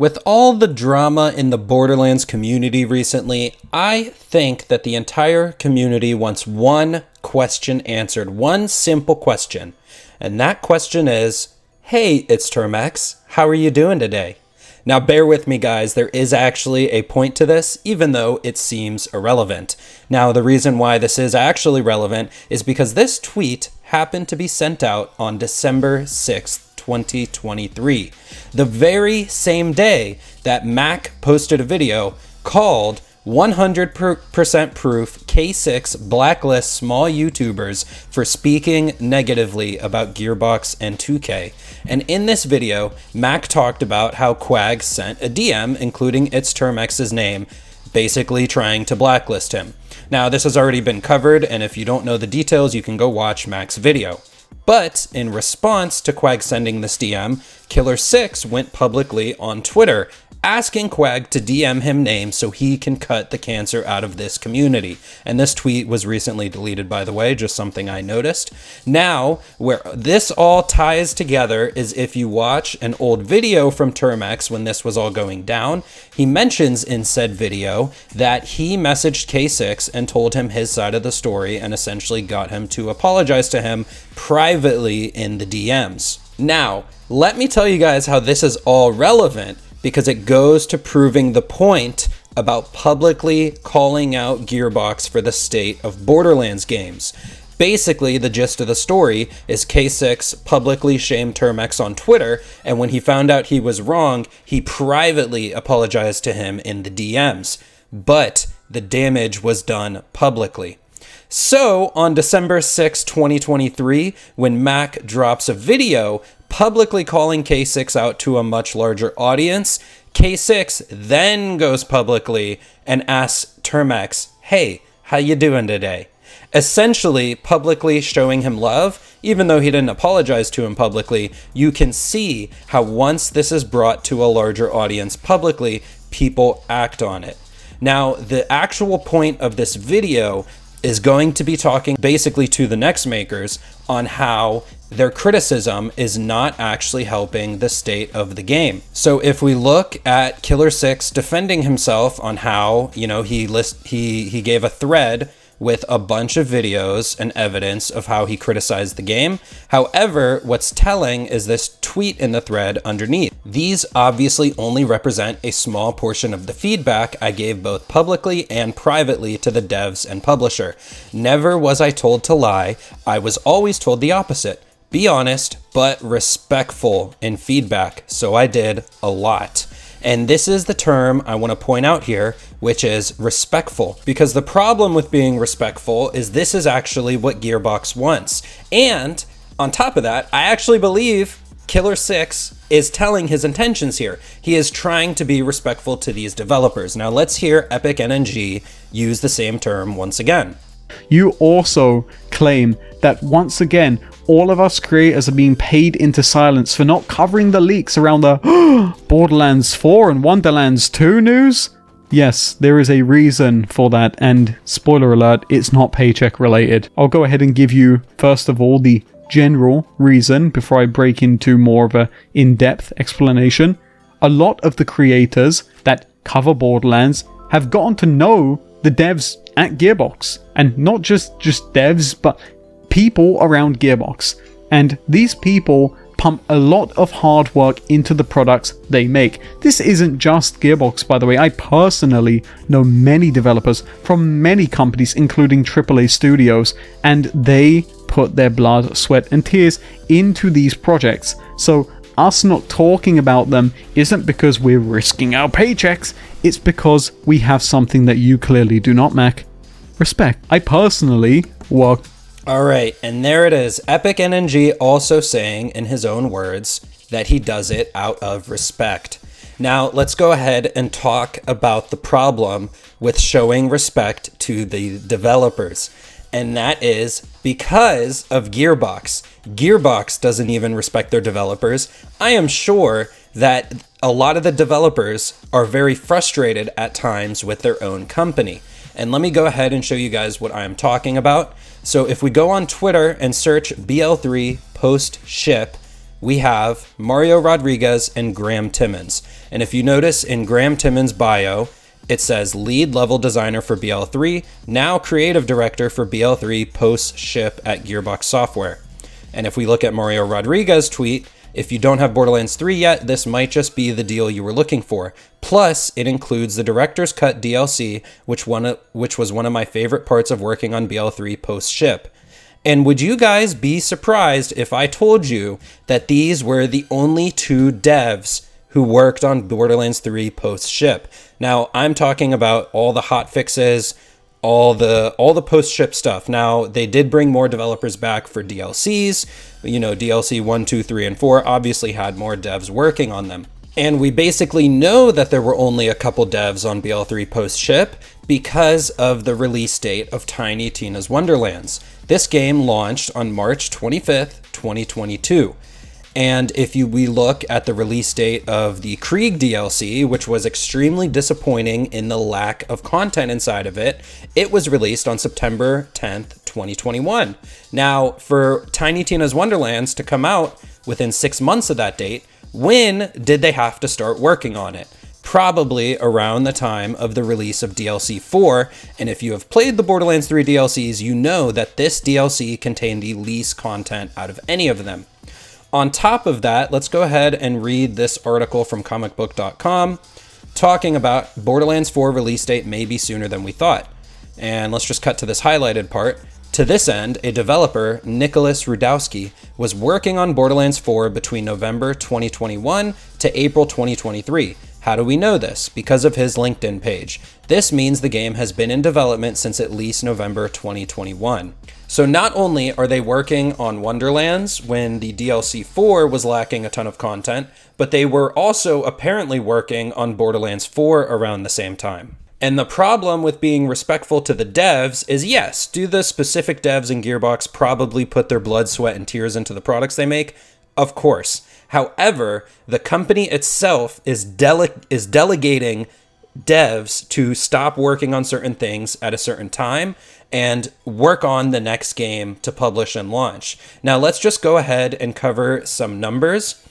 With all the drama in the Borderlands community recently, I think that the entire community wants one question answered, one simple question. And that question is, hey, it's Termex, how are you doing today? Now bear with me guys, there is actually a point to this, even though it seems irrelevant. Now the reason why this is actually relevant is because this tweet happened to be sent out on December 6th, 2023, the very same day that Mac posted a video called 100% proof K6 blacklists small YouTubers for speaking negatively about Gearbox and 2K. And in this video, Mac talked about how Quag sent a DM including its Termex's name, basically trying to blacklist him. Now this has already been covered, and if you don't know the details, you can go watch Mac's video. But in response to Quag sending this DM, Killer6 went publicly on Twitter asking Quag to DM him names so he can cut the cancer out of this community. And this tweet was recently deleted, by the way, just something I noticed. Now, where this all ties together is if you watch an old video from Termex when this was all going down, he mentions in said video that he messaged K6 and told him his side of the story and essentially got him to apologize to him privately in the DMs. Now, let me tell you guys how this is all relevant, because it goes to proving the point about publicly calling out Gearbox for the state of Borderlands games. Basically, the gist of the story is K6 publicly shamed Termex on Twitter, and when he found out he was wrong, he privately apologized to him in the DMs. But the damage was done publicly. So, on December 6, 2023, when Mac drops a video publicly calling K6 out to a much larger audience, K6 then goes publicly and asks Termex, hey, how you doing today? Essentially, publicly showing him love. Even though he didn't apologize to him publicly, you can see how once this is brought to a larger audience publicly, people act on it. Now, the actual point of this video is going to be talking basically to the next makers on how their criticism is not actually helping the state of the game. So if we look at Killer6 defending himself on how, he gave a thread with a bunch of videos and evidence of how he criticized the game. However, what's telling is this tweet in the thread underneath. These obviously only represent a small portion of the feedback I gave both publicly and privately to the devs and publisher. Never was I told to lie. I was always told the opposite. Be honest, but respectful in feedback. So I did a lot. And this is the term I want to point out here, which is respectful. Because the problem with being respectful is this is actually what Gearbox wants. And on top of that, I actually believe Killer6 is telling his intentions here. He is trying to be respectful to these developers. Now let's hear Epic NNG use the same term once again. You also claim that once again, all of us creators are being paid into silence for not covering the leaks around the Borderlands 4 and Wonderlands 2 news? Yes, there is a reason for that, and spoiler alert, it's not paycheck related. I'll go ahead and give you, first of all, the general reason before I break into more of a in-depth explanation. A lot of the creators that cover Borderlands have gotten to know the devs at Gearbox, and not just devs, but people around Gearbox, and these people pump a lot of hard work into the products they make. This isn't just Gearbox, by the way. I personally know many developers from many companies, including AAA studios, and they put their blood, sweat, and tears into these projects. So us not talking about them isn't because we're risking our paychecks, it's because we have something that you clearly do not, Mac. Respect. I personally work. Alright, and there it is. Epic NNG also saying in his own words that he does it out of respect. Now, let's go ahead and talk about the problem with showing respect to the developers. And that is because of Gearbox. Gearbox doesn't even respect their developers. I am sure that a lot of the developers are very frustrated at times with their own company. And let me go ahead and show you guys what I'm talking about. So if we go on Twitter and search BL3 post ship, we have Mario Rodriguez and Graham Timmons. And if you notice in Graham Timmons' bio, it says lead level designer for BL3, now creative director for BL3 post-ship at Gearbox Software. And if we look at Mario Rodriguez's tweet, if you don't have Borderlands 3 yet, this might just be the deal you were looking for. Plus, it includes the Director's Cut DLC, which was one of my favorite parts of working on BL3 post-ship. And would you guys be surprised if I told you that these were the only 2 devs who worked on Borderlands 3 post-ship? Now, I'm talking about all the hot fixes, all the post-ship stuff. Now, they did bring more developers back for DLCs. DLC 1, 2, 3, and 4 obviously had more devs working on them. And we basically know that there were only a couple devs on BL3 post-ship because of the release date of Tiny Tina's Wonderlands. This game launched on March 25th, 2022. And if we look at the release date of the Krieg DLC, which was extremely disappointing in the lack of content inside of it, it was released on September 10th, 2021. Now, for Tiny Tina's Wonderlands to come out within 6 months of that date, when did they have to start working on it? Probably around the time of the release of DLC 4, and if you have played the Borderlands 3 DLCs, you know that this DLC contained the least content out of any of them. On top of that, let's go ahead and read this article from comicbook.com talking about Borderlands 4 release date may be sooner than we thought. And let's just cut to this highlighted part. To this end, a developer, Nicholas Rudowski, was working on Borderlands 4 between November 2021 to April 2023. How do we know this? Because of his LinkedIn page. This means the game has been in development since at least November 2021. So not only are they working on Wonderlands when the DLC 4 was lacking a ton of content, but they were also apparently working on Borderlands 4 around the same time. And the problem with being respectful to the devs is, yes, do the specific devs in Gearbox probably put their blood, sweat, and tears into the products they make? Of course. However, the company itself is delegating devs to stop working on certain things at a certain time and work on the next game to publish and launch. Now, let's just go ahead and cover some numbers.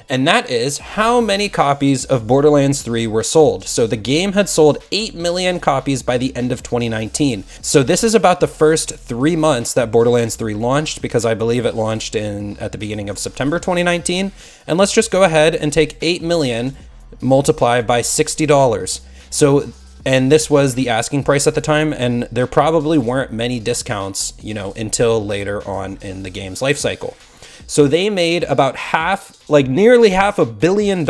And that is how many copies of Borderlands 3 were sold. So the game had sold 8 million copies by the end of 2019. So this is about the first 3 months that Borderlands 3 launched, because I believe it launched at the beginning of September 2019. And let's just go ahead and take 8 million multiplied by $60. And this was the asking price at the time, and there probably weren't many discounts, until later on in the game's life cycle. So they made about nearly $500 million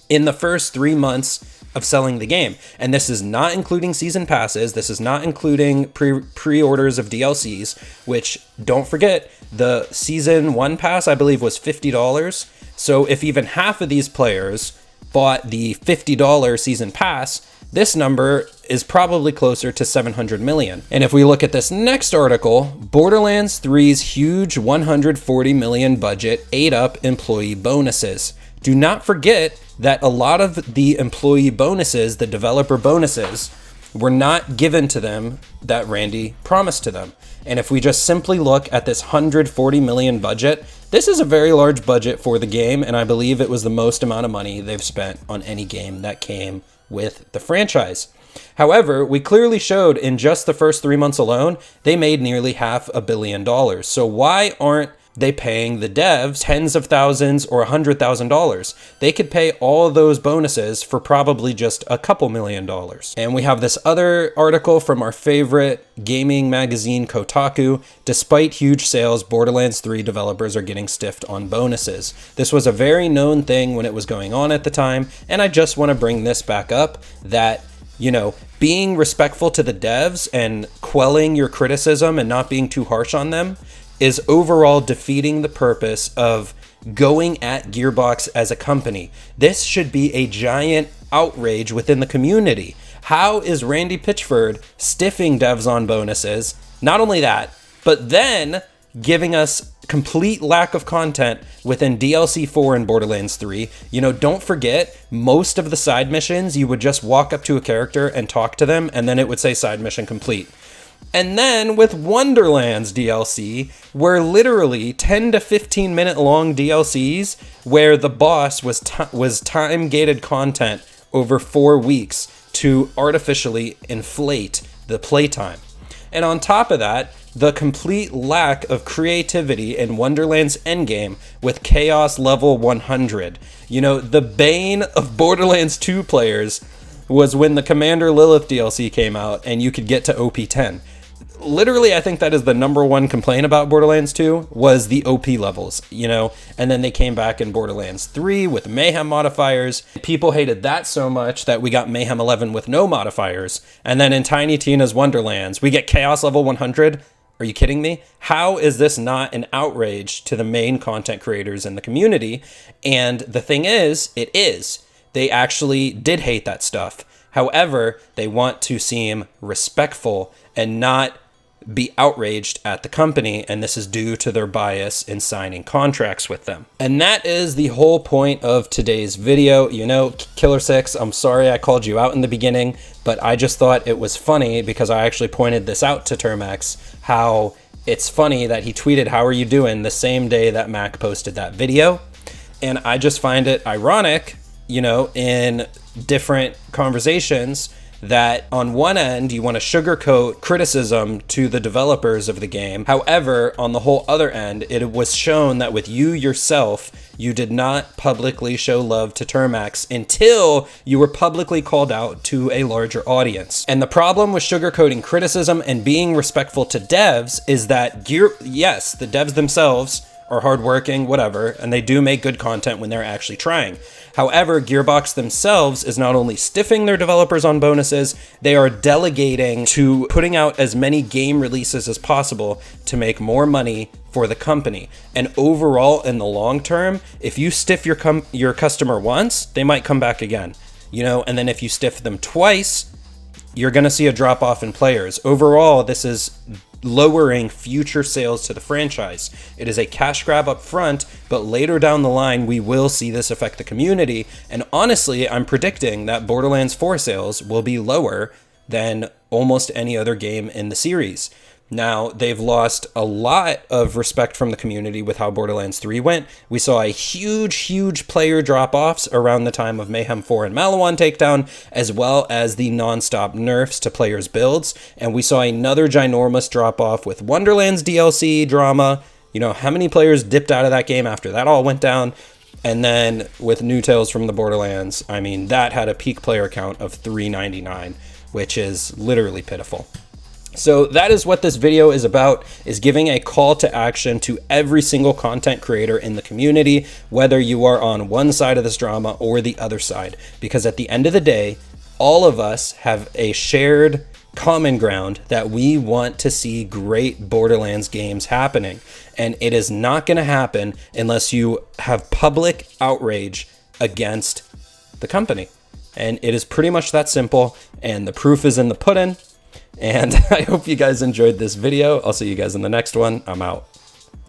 in the first 3 months of selling the game. And this is not including season passes. This is not including pre-orders of DLCs, which, don't forget, the season 1 pass, I believe, was $50. So if even half of these players bought the $50 season pass, this number is probably closer to 700 million. And if we look at this next article, Borderlands 3's huge 140 million budget ate up employee bonuses. Do not forget that a lot of the employee bonuses, the developer bonuses, were not given to them that Randy promised to them. And if we just simply look at this 140 million budget, this is a very large budget for the game, and I believe it was the most amount of money they've spent on any game that came with the franchise. However, we clearly showed in just the first 3 months alone, they made nearly $500 million. So why aren't they paying the devs tens of thousands or $100,000? They could pay all of those bonuses for probably just a couple $1,000,000. And we have this other article from our favorite gaming magazine, Kotaku. Despite huge sales, Borderlands 3 developers are getting stiffed on bonuses. This was a very known thing when it was going on at the time, and I just want to bring this back up that being respectful to the devs and quelling your criticism and not being too harsh on them is overall defeating the purpose of going at Gearbox as a company. This should be a giant outrage within the community. How is Randy Pitchford stiffing devs on bonuses? Not only that, but then giving us complete lack of content within DLC 4 and Borderlands 3. Don't forget, most of the side missions, you would just walk up to a character and talk to them, and then it would say side mission complete. And then with Wonderlands DLC, were literally 10 to 15 minute long DLCs where the boss was time-gated content over 4 weeks to artificially inflate the playtime. And on top of that, the complete lack of creativity in Wonderlands endgame with Chaos level 100. You know, the bane of Borderlands 2 players was when the Commander Lilith DLC came out and you could get to OP 10. Literally, I think that is the number one complaint about Borderlands 2 was the OP levels, you know, and then they came back in Borderlands 3 with Mayhem modifiers. People hated that so much that we got Mayhem 11 with no modifiers. And then in Tiny Tina's Wonderlands, we get Chaos level 100. Are you kidding me? How is this not an outrage to the main content creators in the community? And the thing is, it is. They actually did hate that stuff. However, they want to seem respectful and not be outraged at the company, and this is due to their bias in signing contracts with them. And that is the whole point of today's video. You know, Killer 6, I'm sorry I called you out in the beginning, but I just thought it was funny because I actually pointed this out to Termax, how it's funny that he tweeted, "How are you doing?" the same day that Mac posted that video. And I just find it ironic, you know, in different conversations, that on one end you want to sugarcoat criticism to the developers of the game. However, on the whole other end, it was shown that with you yourself, you did not publicly show love to Termax until you were publicly called out to a larger audience. And the problem with sugarcoating criticism and being respectful to devs is that yes, the devs themselves are hardworking, whatever, and they do make good content when they're actually trying. However, Gearbox themselves is not only stiffing their developers on bonuses, they are delegating to putting out as many game releases as possible to make more money for the company. And overall, in the long term, if you stiff your customer once, they might come back again, you know, and then if you stiff them twice, you're going to see a drop off in players. Overall, this is lowering future sales to the franchise. It is a cash grab up front, but later down the line, we will see this affect the community. And honestly, I'm predicting that Borderlands 4 sales will be lower than almost any other game in the series. Now, they've lost a lot of respect from the community with how Borderlands 3 went. We saw a huge player drop-offs around the time of Mayhem 4 and Malawan Takedown, as well as the non-stop nerfs to players' builds. And we saw another ginormous drop-off with Wonderlands DLC drama. You know, how many players dipped out of that game after that all went down? And then with New Tales from the Borderlands, I mean, that had a peak player count of 399, which is literally pitiful. So that is what this video is about, is giving a call to action to every single content creator in the community, whether you are on one side of this drama or the other side. Because at the end of the day, all of us have a shared common ground that we want to see great Borderlands games happening. And it is not going to happen unless you have public outrage against the company. And it is pretty much that simple, and the proof is in the pudding. And I hope you guys enjoyed this video. I'll see you guys in the next one. I'm out.